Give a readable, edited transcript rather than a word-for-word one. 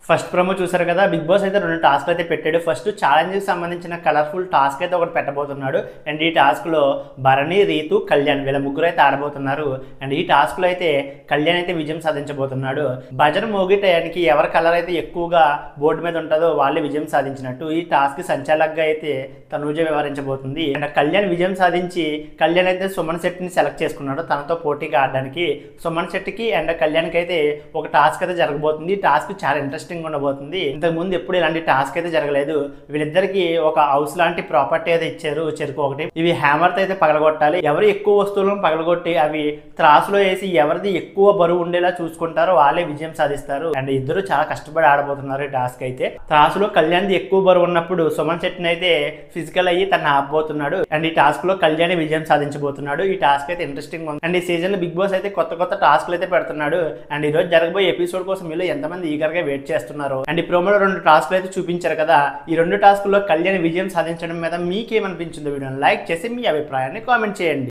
First promo చూసారు కదా, big boss అయితే 2 టాస్క్లు అయితే పెట్టాడు. ఫస్ట్ ఛాలెంజ్కి సంబంధించిన కలర్ఫుల్ టాస్క్ అయితే ఒకటి పెట్టబోతున్నాడు. అండ్ ఈ టాస్క్లో భరణి, రీతు, కళ్యాణ్ వీళ్ళ ముగ్గురు అయితే ఆడబోతున్నారు. అండ్ ఈ టాస్క్లో అయితే కళ్యాణ్ అయితే విజయం సాధించబోతున్నాడు. భజన మోగే టయానికి ఎవరి కలర్ అయితే ఎక్కువగా బోర్డు మీద ఉంటుందో వాళ్ళే విజయం సాధించినట్టు. ఈ టాస్క్ సంచాలకుగా అయితే తనూజ వ్యవహరించబోతుంది. అండ్ కళ్యాణ్ విజయం సాధించి కళ్యాణ్ అయితే సుమన్ శెట్టిని సెలెక్ట్ చేసుకున్నాడు తనతో పోటీగా ఆడడానికి. సుమన్ శెట్టికి అండ్ కళ్యాణ్కి అయితే ఒక టాస్క్ అయితే జరగబోతుంది. ఈ టాస్క్ చాలా ఇంట్రెస్టింగ్ ఉండబోతుంది. ఇంతకు ముందు ఎప్పుడు ఇలాంటి టాస్క్ అయితే జరగలేదు. వీళ్ళిద్దరికి ఒక హౌస్ లాంటి ప్రాపర్టీ అయితే ఇచ్చారు, చెరుకు ఒకటి. ఇవి హ్యామర్ తో అయితే పగలగొట్టాలి. ఎవరు ఎక్కువ వస్తువులను పగలగొట్టి అవి త్రాసులో వేసి ఎవరిది ఎక్కువ బరువు ఉండేలా చూసుకుంటారో వాళ్ళే విజయం సాధిస్తారు. అండ్ ఇద్దరు చాలా కష్టపడి ఆడబోతున్నారు ఈ టాస్క్ అయితే. త్రాసులో కళ్యాణ్ది ఎక్కువ బరువు ఉన్నప్పుడు సుమన్ శెట్టిని అయితే ఫిజికల్ అయ్యి తను ఆపబోతున్నాడు. అండ్ ఈ టాస్క్ లో కళ్యాణ్ విజయం సాధించబోతున్నాడు. ఈ టాస్క్ అయితే ఇంట్రెస్టింగ్ ఉంది. అండ్ ఈ సీజన్ లో బిగ్ బాస్ అయితే కొత్త టాస్క్లు అయితే పెడుతున్నాడు. అండ్ ఈ రోజు జరగబోయే ఎపిసోడ్ కోసం మీలో ఎంతమంది ఈగర్ గా వెయిట్ చేస్తున్నారు? అండ్ ఈ ప్రోమోలో 2 టాస్క్లు అయితే చూపించారు కదా. ఈ 2 టాస్క్లో కళ్యాణ్ విజయం సాధించడం మీద మీకేమనిపించిందో వీడియోని లైక్ చేసి మీ అభిప్రాయాన్ని కామెంట్ చేయండి.